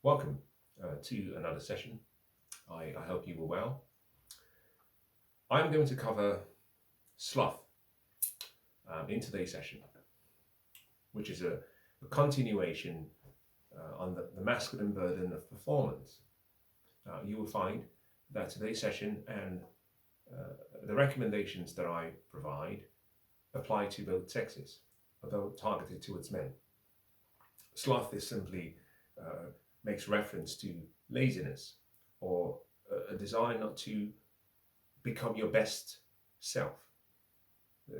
Welcome to another session. I hope you were well. I'm going to cover sloth in today's session, which is a continuation on the masculine burden of performance. You will find that today's session and the recommendations that I provide apply to both sexes, although targeted towards men. Sloth is simply makes reference to laziness or a desire not to become your best self.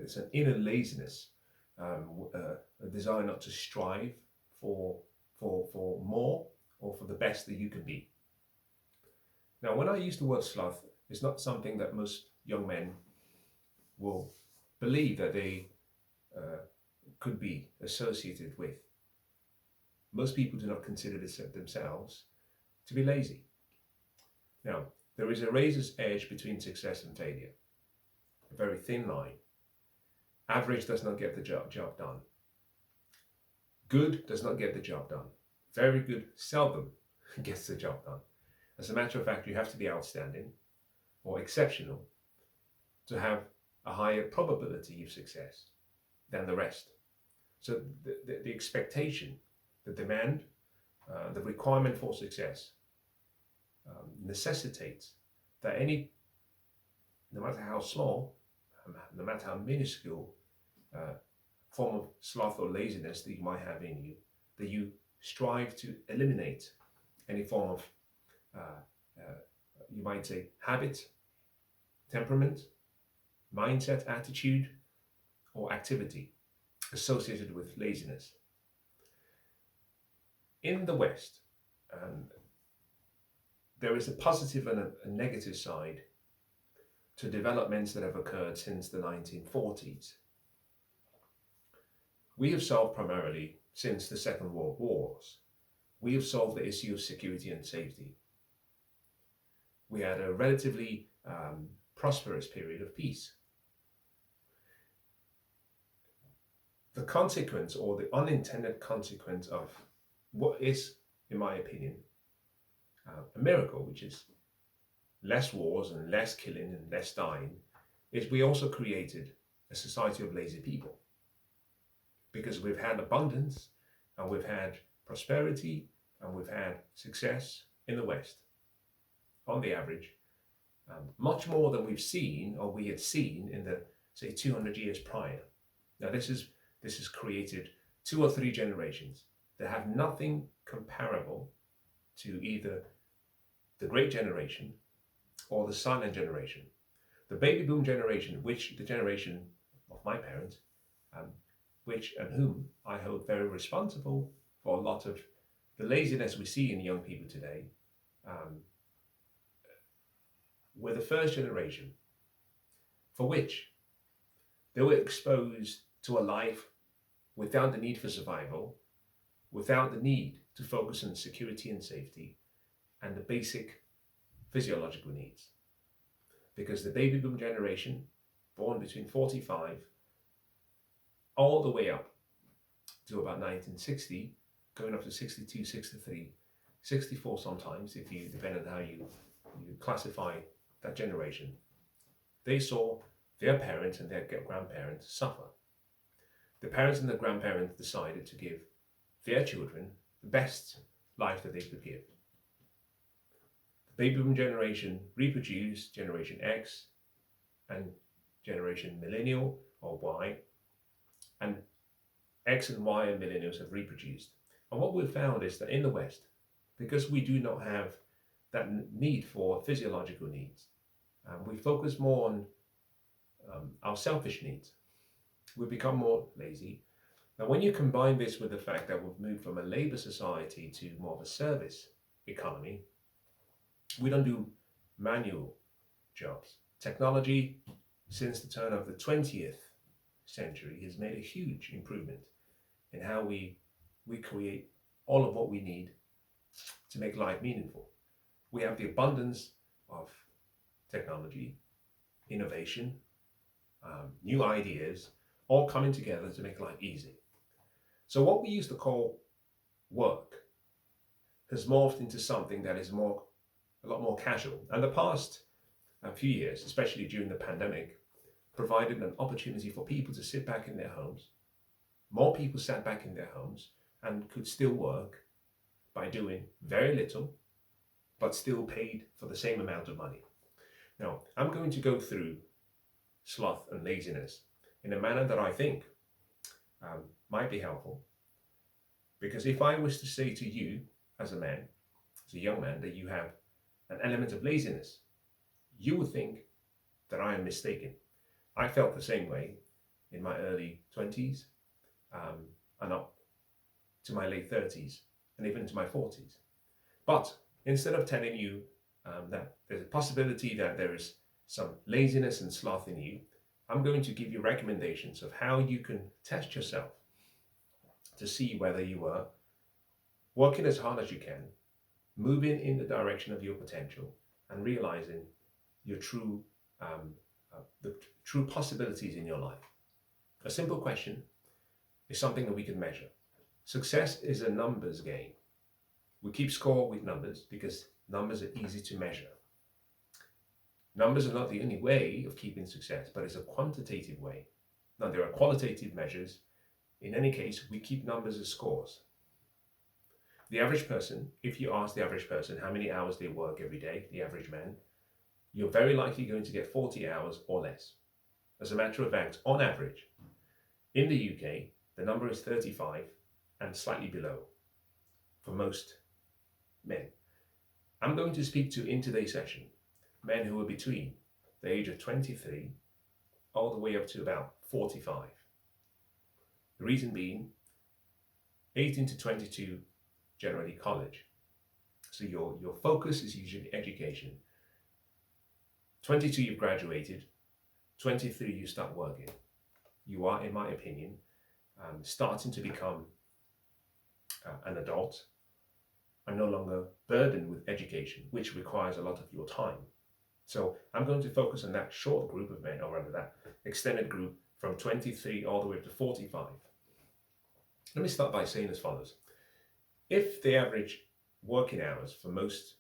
It's an inner laziness, a desire not to strive for, for more or for the best that you can be. Now, when I use the word sloth, it's not something that most young men will believe that they could be associated with. Most people do not consider themselves to be lazy. Now, there is a razor's edge between success and failure, a very thin line. Average does not get the job done. Good does not get the job done. Very good seldom gets the job done. As a matter of fact, you have to be outstanding or exceptional to have a higher probability of success than the rest. So the expectation, the demand, the requirement for success necessitates that no matter how small, no matter how minuscule form of sloth or laziness that you might have in you, that you strive to eliminate any form of, you might say, habit, temperament, mindset, attitude, or activity associated with laziness. In the West, there is a positive and a negative side to developments that have occurred since the 1940s. We have solved primarily since the Second World Wars. We have solved the issue of security and safety. We had a relatively prosperous period of peace. The consequence or the unintended consequence of what is, in my opinion, a miracle, which is less wars and less killing and less dying, is we also created a society of lazy people. Because we've had abundance and we've had prosperity and we've had success in the West, on the average, much more than we've seen or we had seen in the, say, 200 years prior. Now, this has created 2 or 3 generations that have nothing comparable to either the Great Generation or the Silent Generation. The baby boom generation, which the generation of my parents, which and whom I hold very responsible for a lot of the laziness we see in young people today, were the first generation for which they were exposed to a life without the need for survival, without the need to focus on security and safety, and the basic physiological needs. Because the baby boom generation, born between 45 all the way up to about 1960, going up to 62, 63, 64 sometimes, if you depend on how you classify that generation, they saw their parents and their grandparents suffer. The parents and the grandparents decided to give their children the best life that they could give. The baby boom generation reproduced Generation X and Generation Millennial or Y, and X and Y and millennials have reproduced. And what we've found is that in the West, because we do not have that need for physiological needs, we focus more on our selfish needs. We've become more lazy. Now, when you combine this with the fact that we've moved from a labor society to more of a service economy, we don't do manual jobs. Technology, since the turn of the 20th century, has made a huge improvement in how we create all of what we need to make life meaningful. We have the abundance of technology, innovation, new ideas, all coming together to make life easy. So what we used to call work has morphed into something that is a lot more casual. And the past few years, especially during the pandemic, provided an opportunity for people to sit back in their homes. More people sat back in their homes and could still work by doing very little, but still paid for the same amount of money. Now, I'm going to go through sloth and laziness in a manner that I think might be helpful. Because if I was to say to you, as a man, as a young man, that you have an element of laziness, you would think that I am mistaken. I felt the same way in my early 20s and up to my late 30s and even into my 40s. But instead of telling you that there's a possibility that there is some laziness and sloth in you, I'm going to give you recommendations of how you can test yourself to see whether you are working as hard as you can, moving in the direction of your potential, and realizing your true the true possibilities in your life. A simple question is something that we can measure. Success is a numbers game. We keep score with numbers because numbers are easy to measure. Numbers are not the only way of keeping success, but it's a quantitative way. Now, there are qualitative measures. In any case, we keep numbers as scores. The average person, if you ask the average person how many hours they work every day, the average man, you're very likely going to get 40 hours or less. As a matter of fact, on average, in the UK, the number is 35 and slightly below for most men. I'm going to speak to, in today's session, men who are between the age of 23 all the way up to about 45. The reason being, 18 to 22, generally college. So your focus is usually education. 22, you've graduated. 23, you start working. You are, in my opinion, starting to become an adult and no longer burdened with education, which requires a lot of your time. So I'm going to focus on that short group of men, or rather that extended group from 23 all the way up to 45. Let me start by saying as follows. If the average working hours for most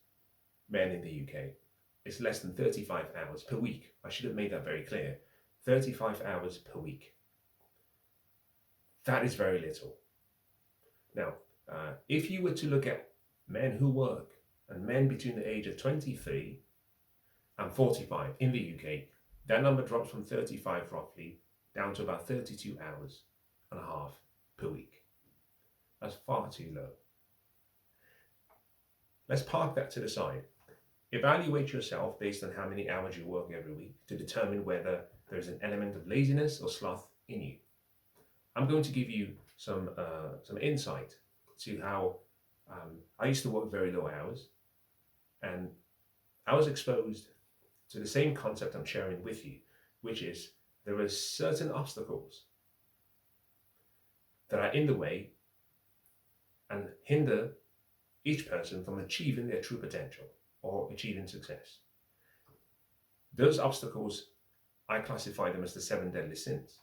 men in the UK is less than 35 hours per week, I should have made that very clear, 35 hours per week. That is very little. Now, if you were to look at men who work and men between the age of 23 and 45 in the UK, that number drops from 35 roughly down to about 32 hours and a half per week. That's far too low. Let's park that to the side. Evaluate yourself based on how many hours you work every week to determine whether there's an element of laziness or sloth in you. I'm going to give you some insight to how I used to work very low hours, and I was exposed to the same concept I'm sharing with you, which is there are certain obstacles that are in the way and hinder each person from achieving their true potential or achieving success. Those obstacles, I classify them as the 7 deadly sins.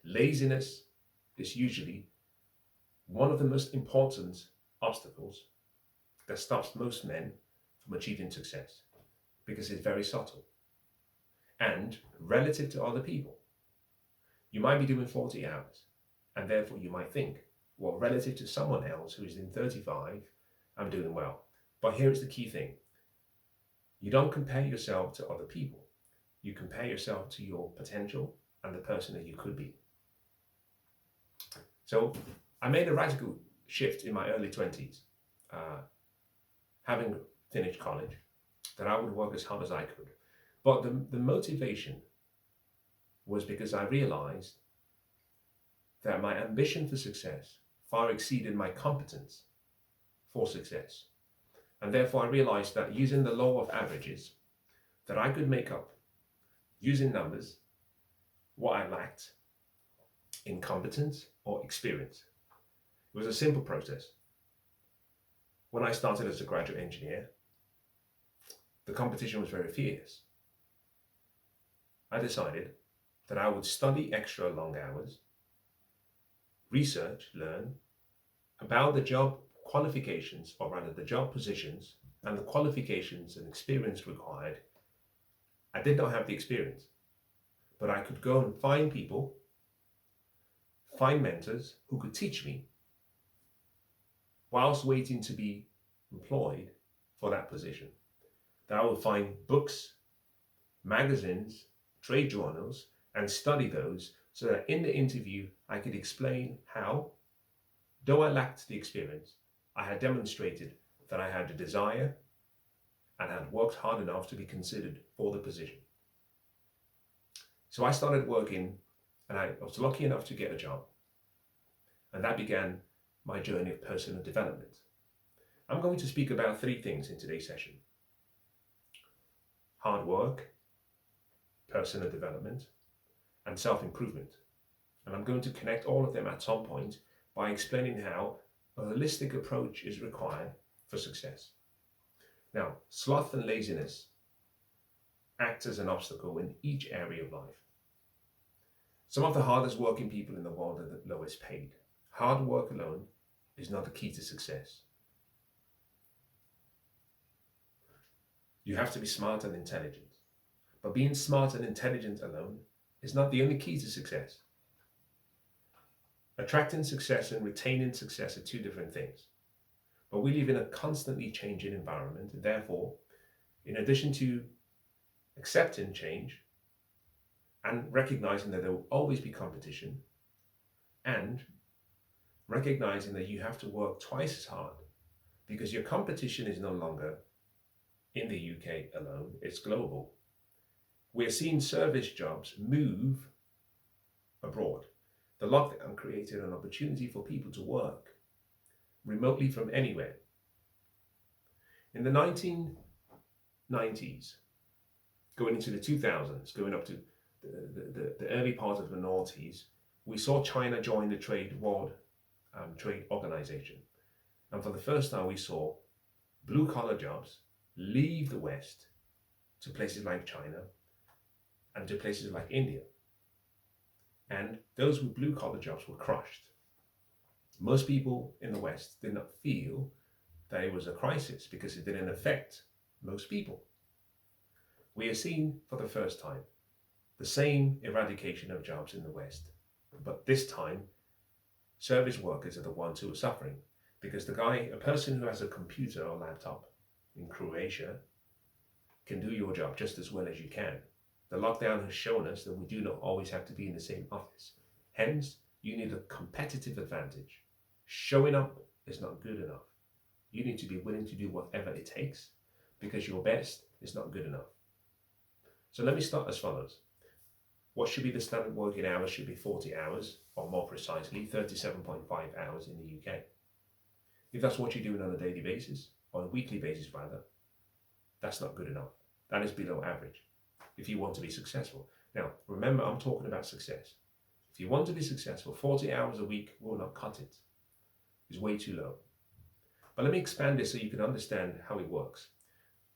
Laziness is usually one of the most important obstacles that stops most men from achieving success because it's very subtle and relative to other people. You might be doing 40 hours and therefore you might think, well, relative to someone else who is in 35, I'm doing well. But here's the key thing. You don't compare yourself to other people. You compare yourself to your potential and the person that you could be. So I made a radical shift in my early 20s, having finished college, that I would work as hard as I could. But the motivation was because I realized that my ambition for success far exceeded my competence for success. And therefore I realized that using the law of averages, that I could make up, using numbers, what I lacked in competence or experience. It was a simple process. When I started as a graduate engineer, the competition was very fierce. I decided that I would study extra long hours, research, learn about the job qualifications, or rather the job positions and the qualifications and experience required, I did not have the experience. But I could go and find people, find mentors who could teach me whilst waiting to be employed for that position. That I would find books, magazines, trade journals, and study those so that in the interview I could explain how, though I lacked the experience, I had demonstrated that I had the desire and had worked hard enough to be considered for the position. So I started working, and I was lucky enough to get a job. And that began my journey of personal development. I'm going to speak about 3 things in today's session: hard work, personal development, and self-improvement. And I'm going to connect all of them at some point by explaining how a holistic approach is required for success. Now, sloth and laziness act as an obstacle in each area of life. Some of the hardest working people in the world are the lowest paid. Hard work alone is not the key to success. You have to be smart and intelligent. But being smart and intelligent alone is not the only key to success. Attracting success and retaining success are 2 different things. But we live in a constantly changing environment, and therefore, in addition to accepting change and recognizing that there will always be competition, and recognizing that you have to work twice as hard because your competition is no longer in the UK alone, it's global. We're seeing service jobs move abroad. The lockdown created an opportunity for people to work remotely from anywhere. In the 1990s, going into the 2000s, going up to the early part of the noughties, we saw China join the World Trade Organization. And for the first time, we saw blue-collar jobs leave the West to places like China and to places like India. And those with blue-collar jobs were crushed. Most people in the West did not feel that it was a crisis because it didn't affect most people. We are seeing for the first time the same eradication of jobs in the West, but this time service workers are the ones who are suffering because a person who has a computer or laptop in Croatia can do your job just as well as you can. The lockdown has shown us that we do not always have to be in the same office. Hence, you need a competitive advantage. Showing up is not good enough. You need to be willing to do whatever it takes because your best is not good enough. So let me start as follows. What should be the standard working hours should be 40 hours, or more precisely, 37.5 hours in the UK. If that's what you're doing on a daily basis, on a weekly basis rather, that's not good enough. That is below average if you want to be successful. Now, remember, I'm talking about success. If you want to be successful, 40 hours a week will not cut it. It's way too low. But let me expand this so you can understand how it works.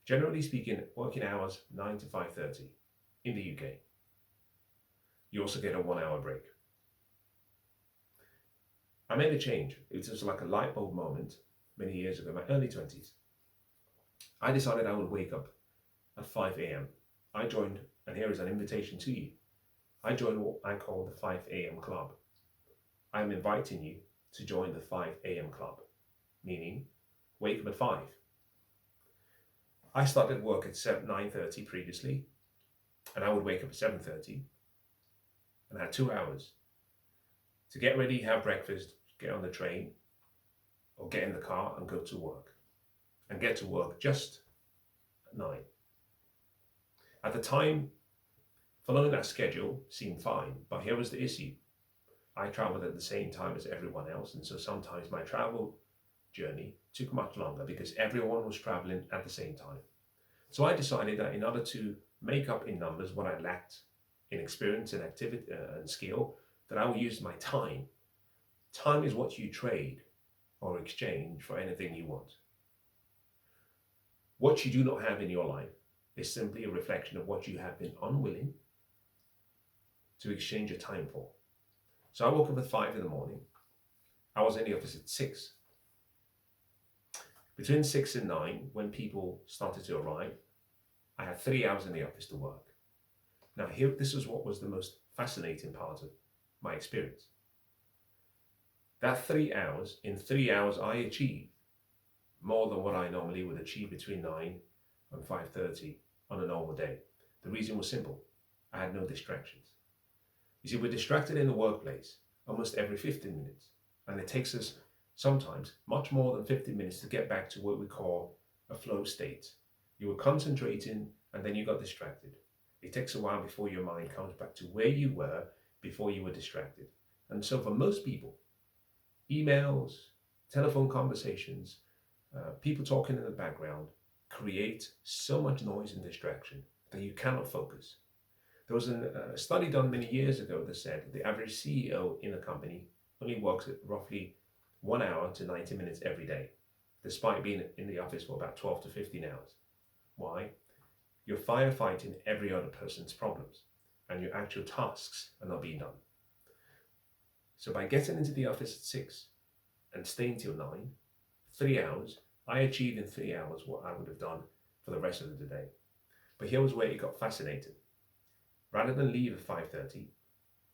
Generally speaking, working hours 9 to 5:30 in the UK. You also get a 1-hour break. I made a change. It was like a light bulb moment many years ago, in my early 20s. I decided I would wake up at 5 a.m. I joined, and here is an invitation to you. I joined what I call the 5 a.m. club. I'm inviting you to join the 5 a.m. club, meaning wake up at 5. I started work at 9:30 previously, and I would wake up at 7:30 and I had 2 hours to get ready, have breakfast, get on the train, or get in the car and go to work, and get to work just at 9. At the time, following that schedule seemed fine, but here was the issue. I traveled at the same time as everyone else, and so sometimes my travel journey took much longer because everyone was traveling at the same time. So I decided that in order to make up in numbers what I lacked in experience and activity and skill, that I will use my time. Time is what you trade or exchange for anything you want. What you do not have in your life is simply a reflection of what you have been unwilling to exchange your time for. So I woke up at 5 in the morning. I was in the office at 6. Between 6 and 9, when people started to arrive, I had 3 hours in the office to work. Now, here, this is what was the most fascinating part of my experience. That 3 hours, in 3 hours, I achieved more than what I normally would achieve between 9 and 5:30 on a normal day. The reason was simple. I had no distractions. You see, we're distracted in the workplace almost every 15 minutes, and it takes us sometimes much more than 15 minutes to get back to what we call a flow state. You were concentrating and then you got distracted. It takes a while before your mind comes back to where you were before you were distracted. And so for most people, emails, telephone conversations, people talking in the background create so much noise and distraction that you cannot focus. There was a study done many years ago that said the average CEO in a company only works at roughly 1 hour to 90 minutes every day, despite being in the office for about 12 to 15 hours. Why? You're firefighting every other person's problems, and your actual tasks are not being done. So by getting into the office at 6 and staying till 9, 3 hours, I achieved in 3 hours what I would have done for the rest of the day. But here was where it got fascinating. Rather than leave at 5:30,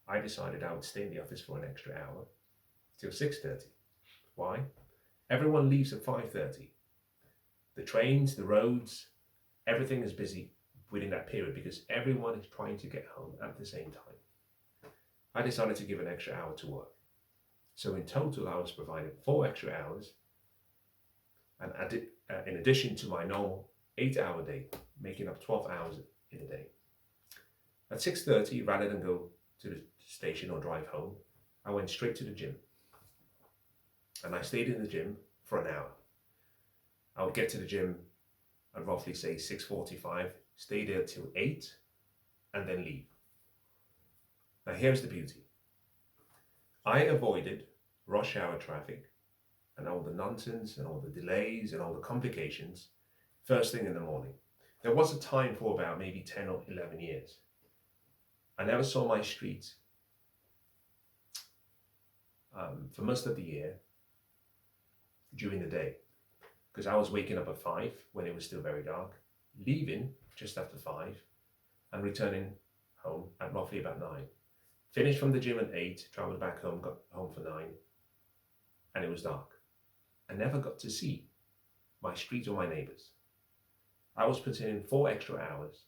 I decided I would stay in the office for an extra hour till 6:30. Why? Everyone leaves at 5:30. The trains, the roads, everything is busy within that period because everyone is trying to get home at the same time. I decided to give an extra hour to work. So in total, I was provided 4 extra hours, and in addition to my normal 8-hour day, making up 12 hours in a day. At 6:30, rather than go to the station or drive home, I went straight to the gym. And I stayed in the gym for an hour. I would get to the gym at roughly say 6:45, stay there till 8, and then leave. Now here's the beauty. I avoided rush hour traffic and all the nonsense and all the delays and all the complications first thing in the morning. There was a time for about maybe 10 or 11 years. I never saw my street for most of the year during the day, because I was waking up at 5 when it was still very dark, leaving just after 5, and returning home at roughly about 9. Finished from the gym at 8, travelled back home, got home for 9, and it was dark. I never got to see my street or my neighbours. I was putting in 4 extra hours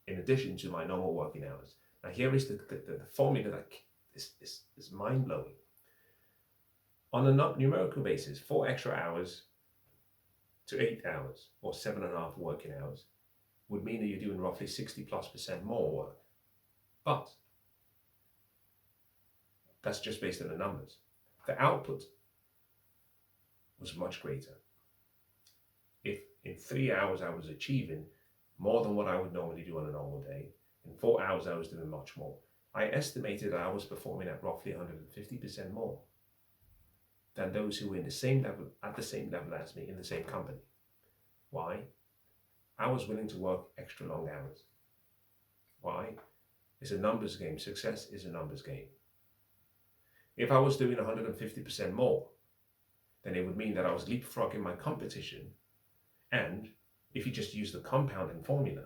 in addition to my normal working hours. Now here is the formula that is mind-blowing. On a numerical basis, 4 extra hours to 8 hours, or 7.5 working hours, would mean that you're doing roughly 60+% more work. But that's just based on the numbers. The output was much greater. If in 3 hours I was achieving more than what I would normally do on a normal day, in 4 hours I was doing much more. I estimated that I was performing at roughly 150% more than those who were in the same level, at the same level as me in the same company. Why? I was willing to work extra long hours. Why? It's a numbers game. Success is a numbers game. If I was doing 150% more, then it would mean that I was leapfrogging my competition. And if you just use the compounding formula,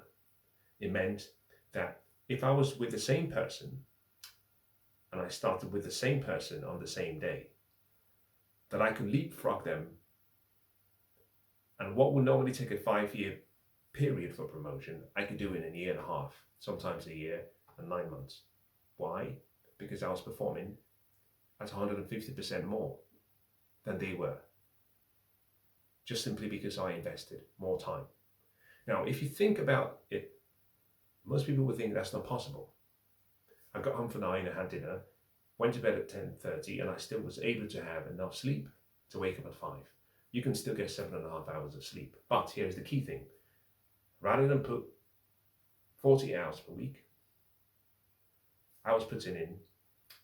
it meant that if I was with the same person, and I started with the same person on the same day, that I could leapfrog them. And what would normally take a 5-year period for promotion, I could do in a year and a half, sometimes a year and 9 months. Why? Because I was performing at 150% more than they were, just simply because I invested more time. Now, if you think about it, most people would think that's not possible. I got home for 9, I had dinner, went to bed at 10:30, and I still was able to have enough sleep to wake up at 5. You can still get 7.5 hours of sleep. But here's the key thing. Rather than put 40 hours per week, I was putting in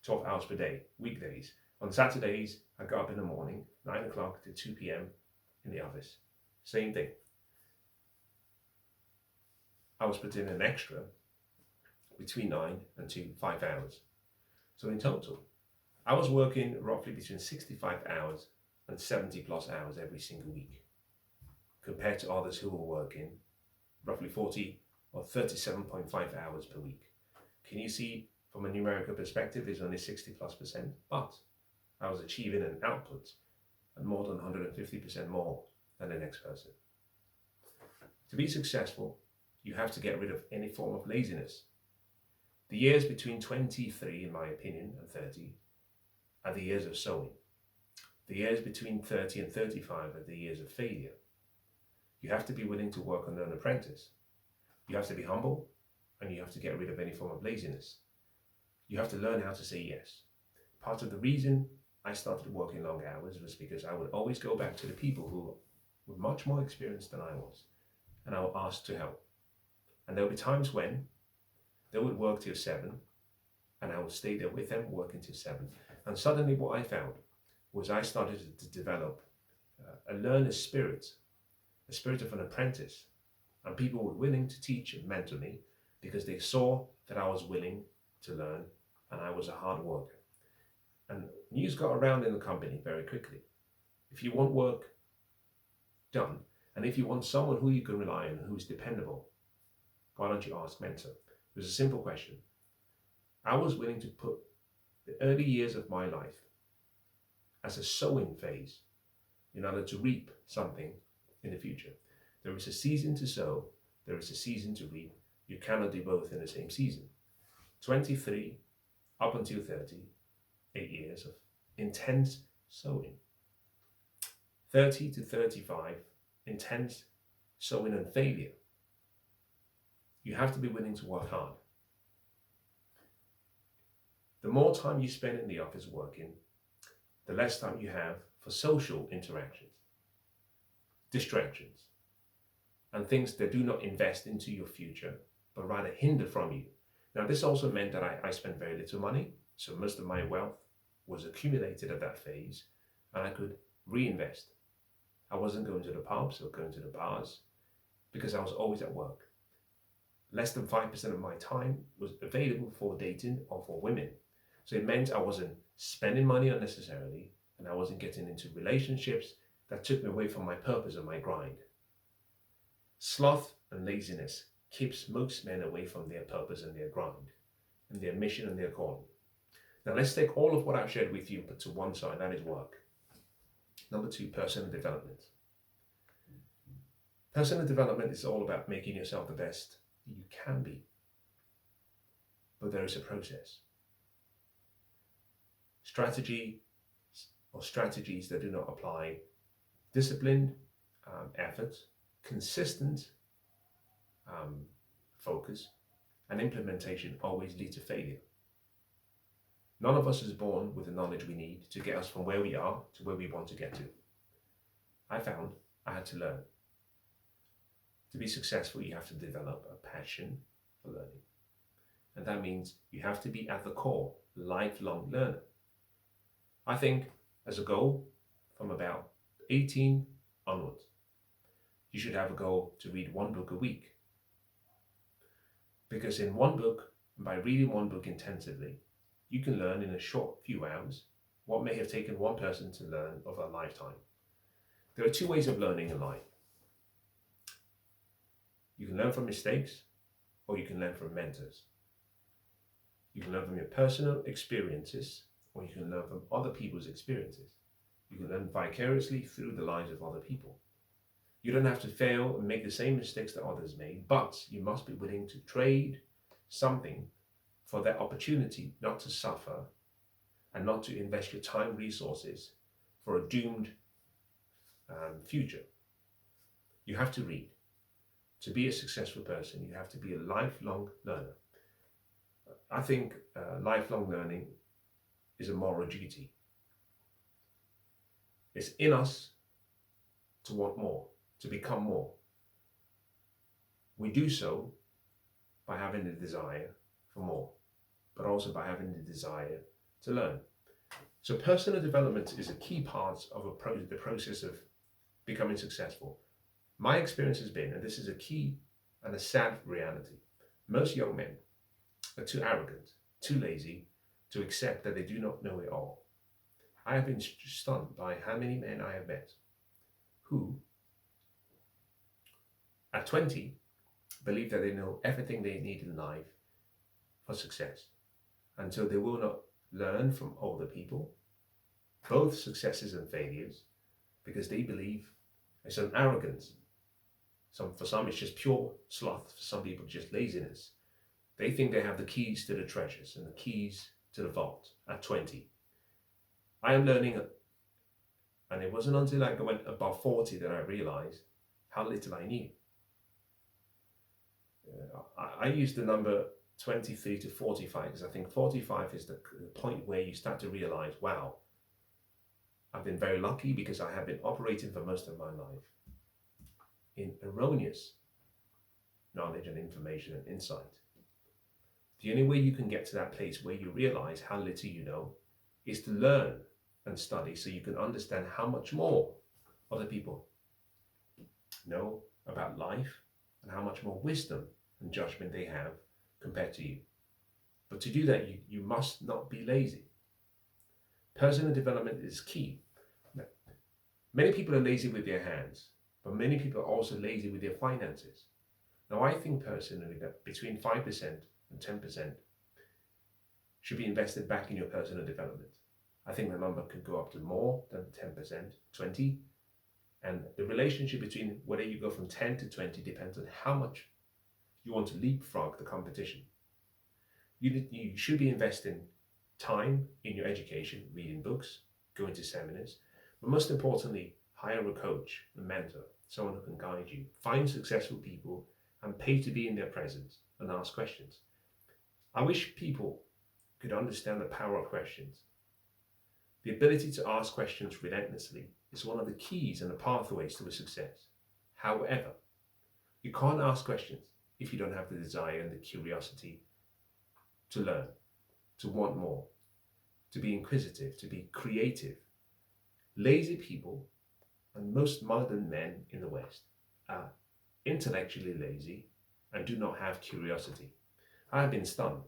12 hours per day, weekdays. On Saturdays, I got up in the morning, 9 o'clock to 2 p.m. in the office. Same thing. I was putting in an extra between 9 and 5 hours. So in total, I was working roughly between 65 hours and 70+ hours every single week. compared to others who are working roughly 40 or 37.5 hours per week. Can you see from a numerical perspective, it's only 60+%, but I was achieving an output and more than 150% more than the next person. To be successful, you have to get rid of any form of laziness. The years between 23, in my opinion, and 30 are the years of sowing. The years between 30 and 35 are the years of failure. You have to be willing to work under an apprentice. You have to be humble, and you have to get rid of any form of laziness. You have to learn how to say yes. Part of the reason I started working long hours was because I would always go back to the people who were much more experienced than I was, and I would ask to help. And there would be times when they would work till 7, and I would stay there with them working till 7. And suddenly what I found was I started to develop a learner's spirit, a spirit of an apprentice. And people were willing to teach and mentor me because they saw that I was willing to learn and I was a hard worker. And news got around in the company very quickly. If you want work done, and if you want someone who you can rely on, who's dependable, why don't you ask mentor? It was a simple question. I was willing to put the early years of my life as a sowing phase in order to reap something in the future. There is a season to sow, there is a season to reap. You cannot do both in the same season. 23 up until 30, 8 years of intense sowing. 30 to 35, intense sowing and failure. You have to be willing to work hard. The more time you spend in the office working, the less time you have for social interactions, distractions, and things that do not invest into your future, but rather hinder from you. Now, this also meant that I spent very little money, so most of my wealth was accumulated at that phase, and I could reinvest. I wasn't going to the pubs or going to the bars because I was always at work. Less than 5% of my time was available for dating or for women. So it meant I wasn't spending money unnecessarily, and I wasn't getting into relationships that took me away from my purpose and my grind. Sloth and laziness keeps most men away from their purpose and their grind, and their mission and their calling. Now let's take all of what I've shared with you, but to one side, that is work. Number 2, personal development. Personal development is all about making yourself the best you can be. But there is a process. Strategies that do not apply disciplined effort, consistent focus, and implementation always lead to failure. None of us is born with the knowledge we need to get us from where we are to where we want to get to. I found I had to learn. To be successful, you have to develop a passion for learning. And that means you have to be at the core, lifelong learner. I think as a goal from about 18 onwards, you should have a goal to read 1 book a week. Because in 1 book, by reading 1 book intensively, you can learn in a short few hours what may have taken one person to learn over a lifetime. There are 2 ways of learning in life. You can learn from mistakes, or you can learn from mentors. You can learn from your personal experiences, or you can learn from other people's experiences. You can learn vicariously through the lives of other people. You don't have to fail and make the same mistakes that others made, but you must be willing to trade something for that opportunity not to suffer and not to invest your time, resources for a doomed future. You have to read. To be a successful person, you have to be a lifelong learner. I think lifelong learning is a moral duty. It's in us to want more, to become more. We do so by having the desire for more, but also by having the desire to learn. So personal development is a key part of the process of becoming successful. My experience has been, and this is a key and a sad reality, most young men are too arrogant, too lazy to accept that they do not know it all. I have been stunned by how many men I have met who 20, believe that they know everything they need in life for success. And so they will not learn from older people, both successes and failures, because they believe it's an arrogance. For some, it's just pure sloth. For some people, just laziness. They think they have the keys to the treasures and the keys to the vault at 20. I am learning, and it wasn't until I went above 40 that I realized how little I knew. I use the number 23 to 45 because I think 45 is the point where you start to realize, wow, I've been very lucky because I have been operating for most of my life in erroneous knowledge and information and insight. The only way you can get to that place where you realize how little you know is to learn and study so you can understand how much more other people know about life and how much more wisdom and judgment they have compared to you. But to do that, you must not be lazy. Personal development is key. Many people are lazy with their hands, but many people are also lazy with their finances. Now, I think personally that between 5% and 10% should be invested back in your personal development. I think the number could go up to more than 10%, 20. And the relationship between whether you go from 10 to 20 depends on how much you want to leapfrog the competition. You should be investing time in your education, reading books, going to seminars, but most importantly, hire a coach, a mentor, someone who can guide you. Find successful people and pay to be in their presence and ask questions. I wish people could understand the power of questions. The ability to ask questions relentlessly is one of the keys and the pathways to a success. However, you can't ask questions if you don't have the desire and the curiosity to learn, to want more, to be inquisitive, to be creative. Lazy people, and most modern men in the West, are intellectually lazy and do not have curiosity. I have been stunned.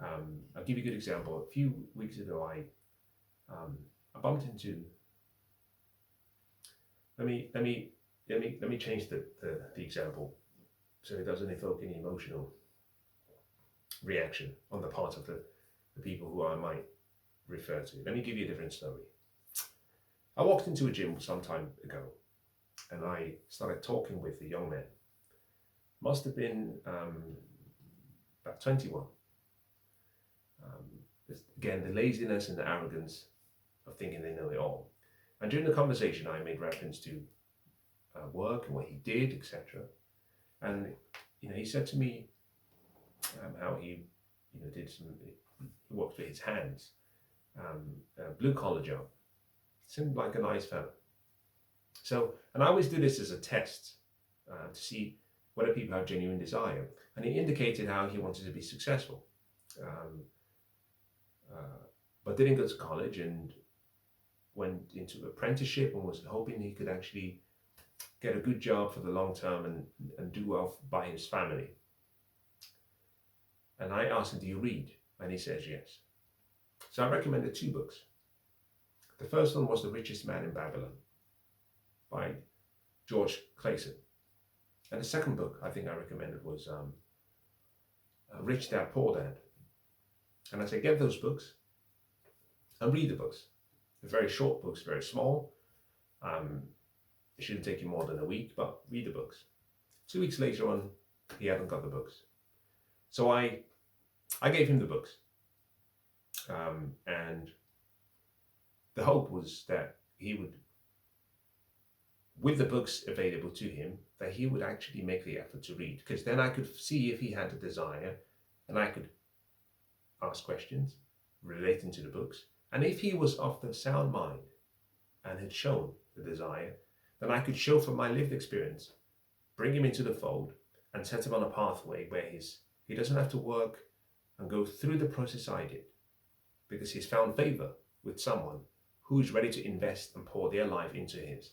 I'll give you a good example. A few weeks ago, I bumped into. Let me change the example so it doesn't evoke any emotional reaction on the part of the people who I might refer to. Let me give you a different story. I walked into a gym some time ago and I started talking with a young man. Must have been about 21. Again, the laziness and the arrogance of thinking they know it all. And during the conversation, I made reference to work and what he did, etc. And he said to me how he he worked with his hands, a blue collar job. Seemed like a nice fellow. So, and I always do this as a test to see whether people have genuine desire. And he indicated how he wanted to be successful, but didn't go to college and went into apprenticeship and was hoping he could actually get a good job for the long term and do well by his family. And I asked him, do you read? And he says yes. So I recommended 2 books. The first one was The Richest Man in Babylon by George Clason. And the second book I think I recommended was Rich Dad, Poor Dad. And I said, get those books and read the books. They're very short books, very small. It shouldn't take you more than a week, but read the books. 2 weeks later on, he hadn't got the books. So I gave him the books. And the hope was that he would, with the books available to him, that he would actually make the effort to read. Because then I could see if he had the desire and I could ask questions relating to the books. And if he was of the sound mind and had shown the desire, then I could show from my lived experience, bring him into the fold and set him on a pathway where he doesn't have to work and go through the process I did, because he's found favor with someone who's ready to invest and pour their life into his.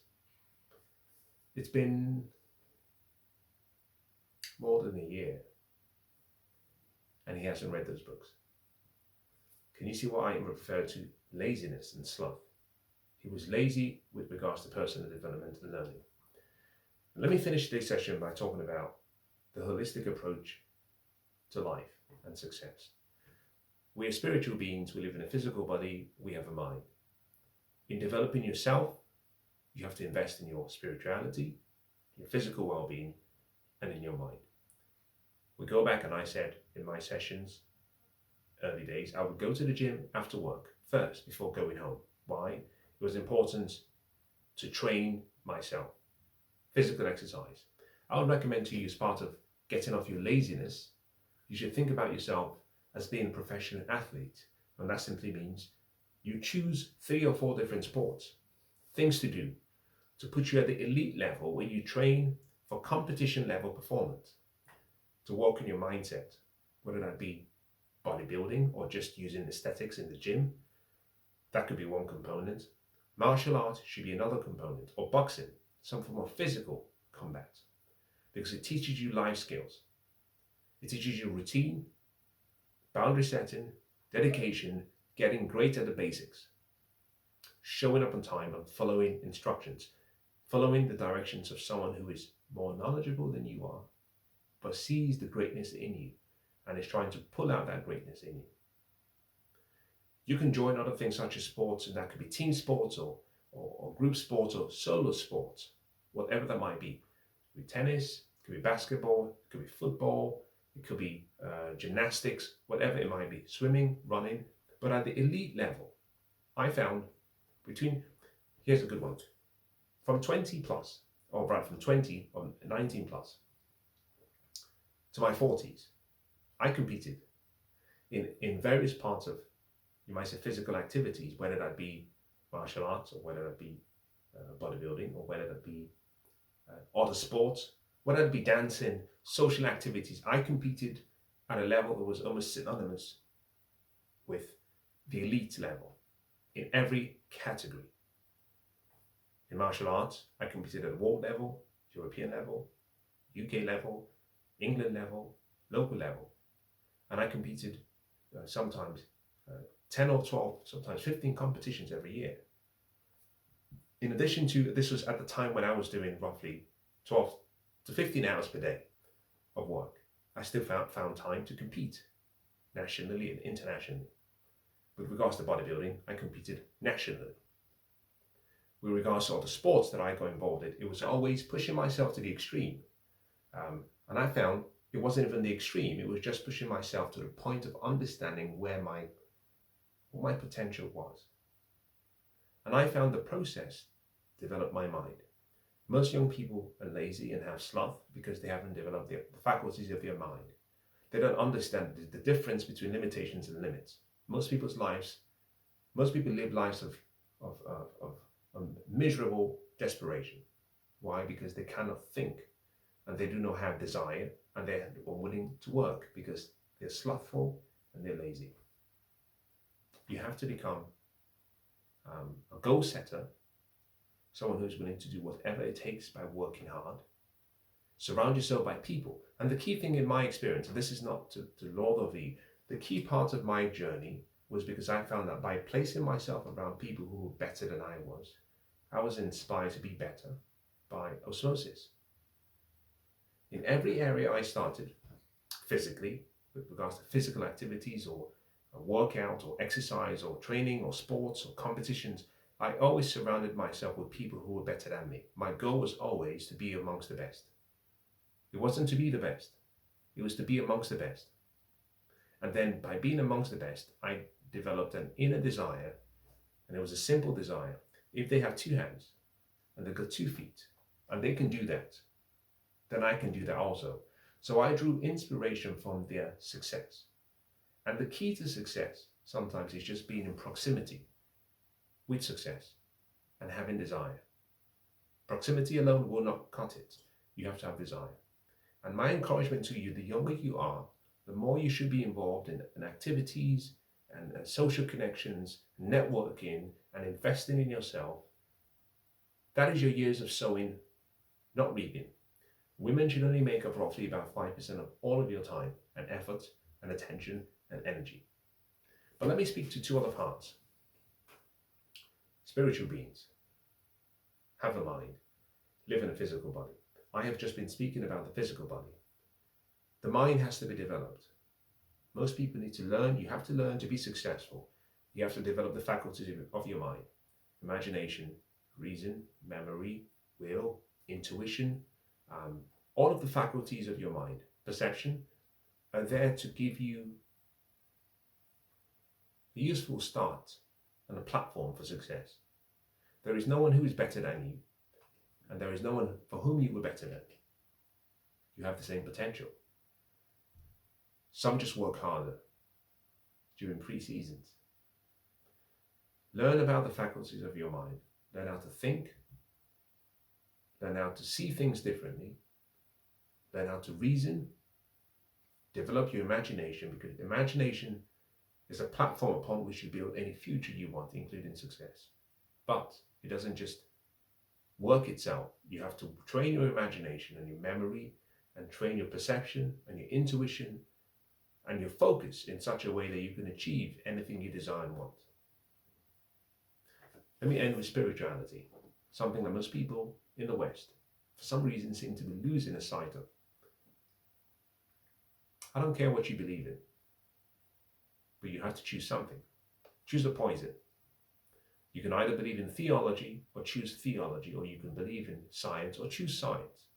It's been more than a year and he hasn't read those books. Can you see what I refer to laziness and sloth? He was lazy with regards to personal development and learning. Let me finish today's session by talking about the holistic approach to life and success. We are spiritual beings, we live in a physical body, we have a mind. In developing yourself, you have to invest in your spirituality, your physical well-being, and in your mind. We go back, and I said in my sessions, early days, I would go to the gym after work first before going home. Why? It was important to train myself. Physical exercise. I would recommend to you, as part of getting off your laziness, you should think about yourself as being a professional athlete. And that simply means you choose 3 or 4 different sports, things to do, to put you at the elite level where you train for competition level performance, to work on your mindset, whether that be bodybuilding or just using aesthetics in the gym. That could be one component. Martial art should be another component, or boxing, some form of physical combat, because it teaches you life skills. It teaches you routine, boundary setting, dedication, getting great at the basics, showing up on time and following instructions, following the directions of someone who is more knowledgeable than you are, but sees the greatness in you and is trying to pull out that greatness in you. You can join other things such as sports, and that could be team sports or group sports or solo sports, whatever that might be. It could be tennis, it could be basketball, it could be football, it could be gymnastics, whatever it might be, swimming, running. But at the elite level, I found here's a good one, from 20 plus, or right, from 20 or 19 plus to my 40s, I competed in various parts of, you might say, physical activities, whether that be martial arts, or whether that be bodybuilding, or whether that be other sports, whether it be dancing, social activities. I competed at a level that was almost synonymous with the elite level in every category. In martial arts, I competed at world level, European level, UK level, England level, local level. And I competed sometimes 10 or 12, sometimes 15 competitions every year. In addition to, this was at the time when I was doing roughly 12 to 15 hours per day of work. I still found time to compete nationally and internationally. With regards to bodybuilding, I competed nationally. With regards to other sports that I got involved in, it was always pushing myself to the extreme. And I found it wasn't even the extreme, it was just pushing myself to the point of understanding what my potential was. And I found the process developed my mind. Most young people are lazy and have sloth because they haven't developed the faculties of their mind. They don't understand the difference between limitations and limits. Most people live lives of miserable desperation. Why? Because they cannot think, and they do not have desire, and they're unwilling to work because they're slothful and they're lazy. You have to become a goal setter, someone who's willing to do whatever it takes by working hard. Surround yourself by people. And the key thing in my experience, and this is not to laud of thee, the key part of my journey was because I found that by placing myself around people who were better than I was inspired to be better by osmosis. In every area I started, physically, with regards to physical activities or a workout or exercise or training or sports or competitions, I always surrounded myself with people who were better than me. My goal was always to be amongst the best. It wasn't to be the best, it was to be amongst the best. And then by being amongst the best, I developed an inner desire, and it was a simple desire. If they have 2 hands and they've got 2 feet and they can do that, then I can do that also. So I drew inspiration from their success. And the key to success sometimes is just being in proximity with success and having desire. Proximity alone will not cut it. You have to have desire. And my encouragement to you, the younger you are, the more you should be involved in activities and social connections, networking, and investing in yourself. That is your years of sowing, not reaping. Women should only make up roughly about 5% of all of your time and effort and attention and energy. But let me speak to 2 other parts. Spiritual beings have a mind, live in a physical body. I have just been speaking about the physical body. The mind has to be developed. Most people need to learn. You have to learn to be successful. You have to develop the faculties of your mind: imagination, reason, memory, will, intuition. All of the faculties of your mind, perception, are there to give you a useful start and a platform for success. There is no one who is better than you, and there is no one for whom you were better than. You have the same potential. Some just work harder during pre-seasons. Learn about the faculties of your mind. Learn how to think. Learn how to see things differently. Learn how to reason. Develop your imagination, because imagination is a platform upon which you build any future you want, including success. But it doesn't just work itself. You have to train your imagination and your memory, and train your perception and your intuition and your focus in such a way that you can achieve anything you desire and want. Let me end with spirituality, something that most people in the West, for some reason, seem to be losing sight of. I don't care what you believe in, but you have to choose something. Choose a poison. You can either believe in theology or choose theology, or you can believe in science or choose science.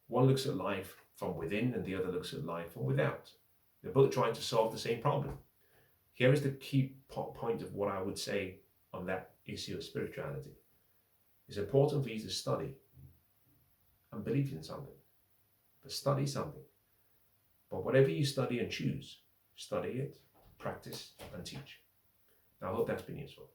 One looks at life from within and the other looks at life from without. They're both trying to solve the same problem. Here is the key point of what I would say on that issue of spirituality. It's important for you to study and believe in something, but study something. But whatever you study and choose, study it, practice, and teach. Now, I hope that's been useful.